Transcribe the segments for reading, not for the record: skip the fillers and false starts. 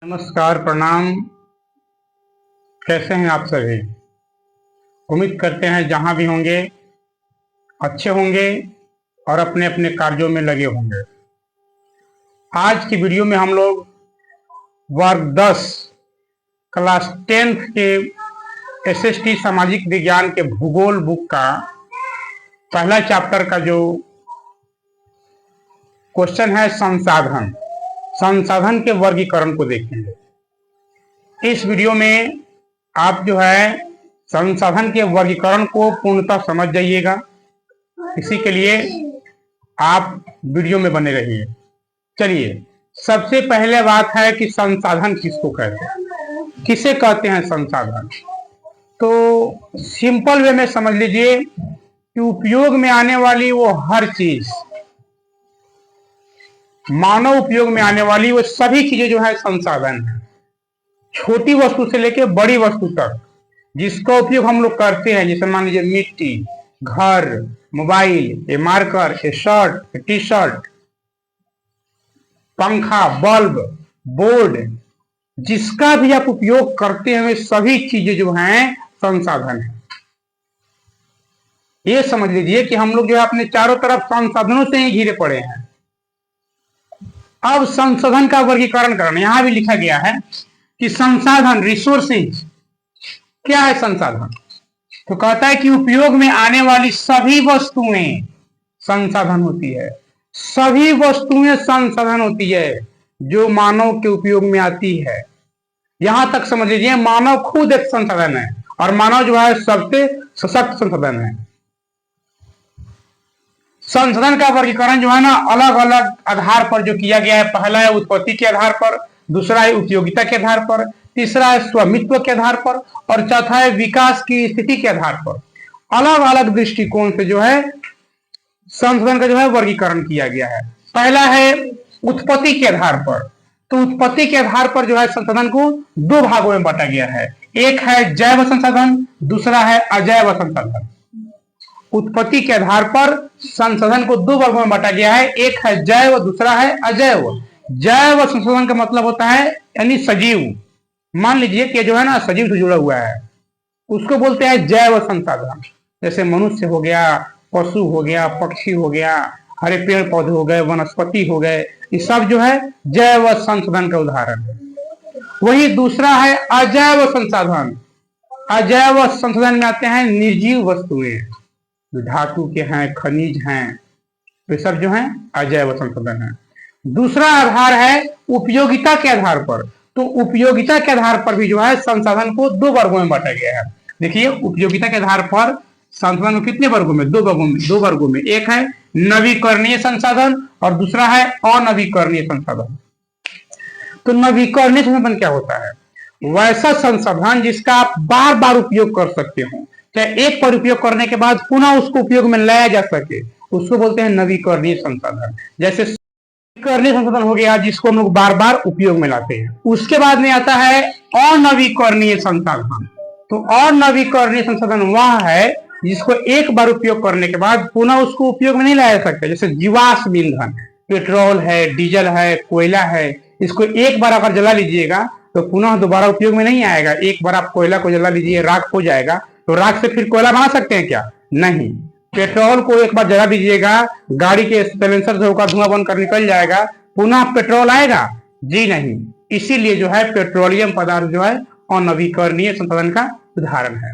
नमस्कार, प्रणाम। कैसे हैं आप सभी? उम्मीद करते हैं जहां भी होंगे अच्छे होंगे और अपने अपने कार्यों में लगे होंगे। आज की वीडियो में हम लोग वर्ग 10 क्लास 10th के एसएसटी सामाजिक विज्ञान के भूगोल बुक का पहला चैप्टर का जो क्वेश्चन है संसाधन के वर्गीकरण को देखेंगे। इस वीडियो में आप जो है संसाधन के वर्गीकरण को पूर्णतः समझ जाइएगा। इसी के लिए आप वीडियो में बने रहिए। चलिए, सबसे पहले बात है कि संसाधन किसको कहते हैं, किसे कहते हैं संसाधन। तो सिंपल वे में समझ लीजिए कि उपयोग में आने वाली वो हर चीज, मानव उपयोग में आने वाली वो सभी चीजें जो है संसाधन है। छोटी वस्तु से लेकर बड़ी वस्तु तक जिसका उपयोग हम लोग करते हैं, जैसे मान लीजिए मिट्टी, घर, मोबाइल, ये मार्कर, ये शर्ट, ये टी शर्ट, पंखा, बल्ब, बोर्ड, जिसका भी आप उपयोग करते हैं वे सभी चीजें जो हैं संसाधन है। ये समझ लीजिए कि हम लोग जो है अपने चारों तरफ संसाधनों से ही घिरे पड़े हैं। अब संसाधन का वर्गीकरण करना, यहां भी लिखा गया है कि संसाधन, रिसोर्सेज, क्या है संसाधन। तो कहता है कि उपयोग में आने वाली सभी वस्तुएं संसाधन होती है। सभी वस्तुएं संसाधन होती है जो मानव के उपयोग में आती है। यहां तक समझ लीजिए मानव खुद एक संसाधन है और मानव जो है सबसे सशक्त संसाधन है। संसाधन का वर्गीकरण जो है ना अलग अलग आधार पर जो किया गया है। पहला है उत्पत्ति के आधार पर, दूसरा है उपयोगिता के आधार पर, तीसरा है स्वामित्व के आधार पर और चौथा है विकास की स्थिति के आधार पर। अलग अलग दृष्टिकोण से जो है संसाधन का जो है वर्गीकरण किया गया है। पहला है उत्पत्ति के आधार पर। तो उत्पत्ति के आधार पर जो है संसाधन को दो भागों में बांटा गया है। एक है जैव संसाधन, दूसरा है अजैव संसाधन। उत्पत्ति के आधार पर संसाधन को दो वर्गों में बांटा गया है, एक है जैव, दूसरा है अजैव। जैव संसाधन का मतलब होता है यानी सजीव। मान लीजिए कि जो है ना सजीव से जुड़ा हुआ है, उसको बोलते हैं जैव संसाधन। जैसे मनुष्य हो गया, पशु हो गया, पक्षी हो गया, हरे पेड़ पौधे हो गए, वनस्पति हो गए, ये सब जो है जैव संसाधन का उदाहरण है। वही दूसरा है अजैव संसाधन। अजैव संसाधन में आते हैं निर्जीव वस्तुएं, धातु के हैं, खनिज हैं, वे सब जो हैं अजैव संसाधन है। दूसरा आधार है उपयोगिता के आधार पर। तो उपयोगिता के आधार पर भी जो है संसाधन को दो वर्गों में बांटा गया है। देखिए, उपयोगिता के आधार पर संसाधन को कितने वर्गों में, दो वर्गों में। एक है नवीकरणीय संसाधन और दूसरा है अनवीकरणीय संसाधन। तो नवीकरणीय संसाधन क्या होता है? वैसा संसाधन जिसका आप बार बार उपयोग कर सकते हो, चाहे एक बार उपयोग करने के बाद पुनः उसको उपयोग में लाया जा सके, उसको बोलते हैं नवीकरणीय संसाधन। जैसे नवीकरणीय संसाधन हो गया जिसको हम लोग बार बार उपयोग में लाते हैं। उसके बाद में आता है अनवीकरणीय संसाधन। तो अनवीकरणीय संसाधन वह है जिसको एक बार उपयोग करने के बाद पुनः उसको उपयोग में नहीं लाया जा सकता। जैसे जीवाश्म ईंधन, पेट्रोल है, डीजल है, कोयला है, इसको एक बार अगर जला लीजिएगा तो पुनः दोबारा उपयोग में नहीं आएगा। एक बार आप कोयला को जला लीजिए, राख हो जाएगा, तो राख से फिर कोयला बना सकते हैं क्या? नहीं। पेट्रोल को एक बार जला दीजिएगा, गाड़ी के साइलेंसर से होकर धुआं बनकर निकल जाएगा, पुनः पेट्रोल आएगा? जी नहीं। इसीलिए जो है पेट्रोलियम पदार्थ जो है अनवीकरणीय संसाधन का उदाहरण है।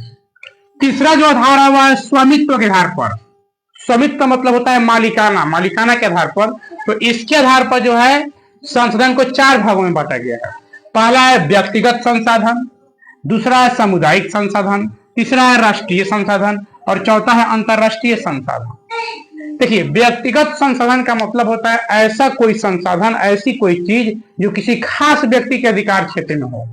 तीसरा जो आधार है वह स्वामित्व के आधार पर। स्वामित्व का मतलब होता है मालिकाना, मालिकाना के आधार पर। तो इसके आधार पर जो है संसाधन को चार भागों में बांटा गया है। पहला है व्यक्तिगत संसाधन, दूसरा है सामुदायिक संसाधन, तीसरा है राष्ट्रीय संसाधन और चौथा है अंतरराष्ट्रीय संसाधन। देखिए, व्यक्तिगत संसाधन का मतलब होता है ऐसा कोई संसाधन, ऐसी कोई चीज जो किसी खास व्यक्ति के अधिकार क्षेत्र में हो।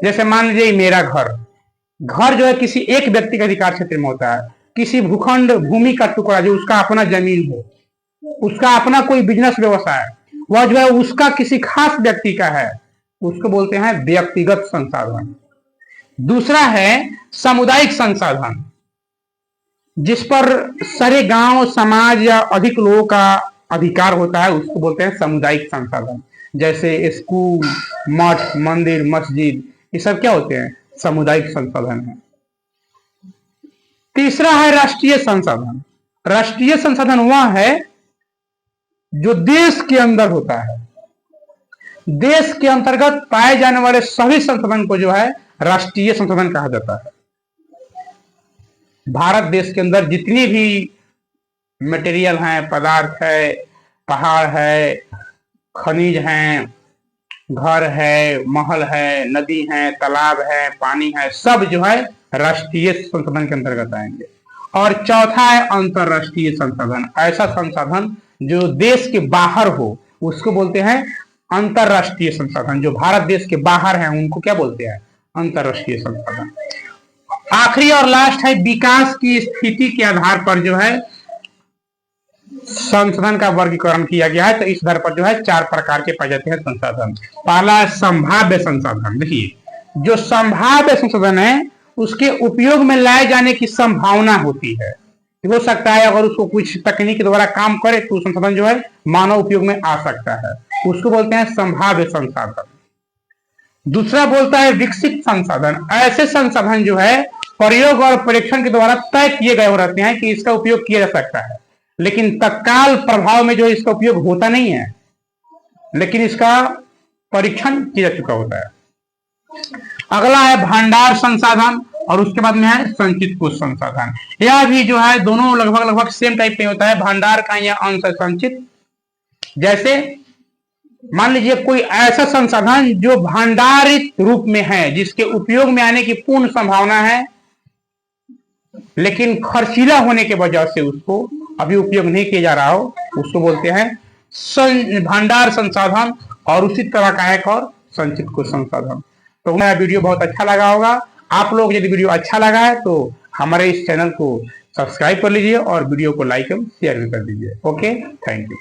जैसे मान लीजिए मेरा घर जो है किसी एक व्यक्ति के अधिकार क्षेत्र में होता है। किसी भूखंड, भूमि का टुकड़ा जो उसका अपना जमीन हो, उसका अपना कोई बिजनेस व्यवसाय, वह जो है उसका किसी खास व्यक्ति का है, उसको बोलते हैं व्यक्तिगत संसाधन। दूसरा है सामुदायिक संसाधन, जिस पर सारे गांव, समाज या अधिक लोगों का अधिकार होता है, उसको बोलते हैं सामुदायिक संसाधन। जैसे स्कूल, मठ, मंदिर, मस्जिद, ये सब क्या होते हैं? सामुदायिक संसाधन है। तीसरा है राष्ट्रीय संसाधन। राष्ट्रीय संसाधन वह है जो देश के अंदर होता है। देश के अंतर्गत पाए जाने वाले सभी संसाधन को जो है राष्ट्रीय संसाधन कहा जाता है। भारत देश के अंदर जितनी भी मटेरियल हैं, पदार्थ है, पहाड़ है, खनिज हैं, घर है, महल है, नदी है, तालाब है, पानी है, सब जो है राष्ट्रीय संसाधन के अंतर्गत आएंगे। और चौथा है अंतरराष्ट्रीय संसाधन। ऐसा संसाधन जो देश के बाहर हो उसको बोलते हैं अंतरराष्ट्रीय संसाधन। जो भारत देश के बाहर हैं उनको क्या बोलते हैं? अंतरराष्ट्रीय संसाधन। आखिरी और लास्ट है विकास की स्थिति के आधार पर जो है संसाधन का वर्गीकरण किया गया है। तो इस आधार पर जो है 4 प्रकार के पाए जाते हैं संसाधन। पहला है संभाव्य संसाधन। देखिए, जो संभाव्य संसाधन है उसके उपयोग में लाए जाने की संभावना होती है। हो सकता है अगर उसको कुछ तकनीक द्वारा काम करे तो संसाधन जो है मानव उपयोग में आ सकता है, उसको बोलते हैं संभाव्य संसाधन। दूसरा बोलता है विकसित संसाधन। ऐसे संसाधन जो है प्रयोग और परीक्षण के द्वारा तय किए गए हो रहते हैं कि इसका उपयोग किया जा सकता है, लेकिन तत्काल प्रभाव में जो इसका उपयोग होता नहीं है, लेकिन इसका परीक्षण किया जा चुका होता है। अगला है भंडार संसाधन और उसके बाद में है संचित कोष संसाधन। यह भी जो है दोनों लगभग सेम टाइप में होता है। भंडार का यह अंश है संचित। जैसे मान लीजिए कोई ऐसा संसाधन जो भंडारित रूप में है, जिसके उपयोग में आने की पूर्ण संभावना है, लेकिन खर्चीला होने के वजह से उसको अभी उपयोग नहीं किया जा रहा हो, उसको बोलते हैं भंडार संसाधन। और उसी तरह का एक और संचित कोष संसाधन। तो मेरा वीडियो बहुत अच्छा लगा होगा। आप लोग यदि वीडियो अच्छा लगा है तो हमारे इस चैनल को सब्सक्राइब कर लीजिए और वीडियो को लाइक एवं शेयर भी कर दीजिए। Okay, thank you.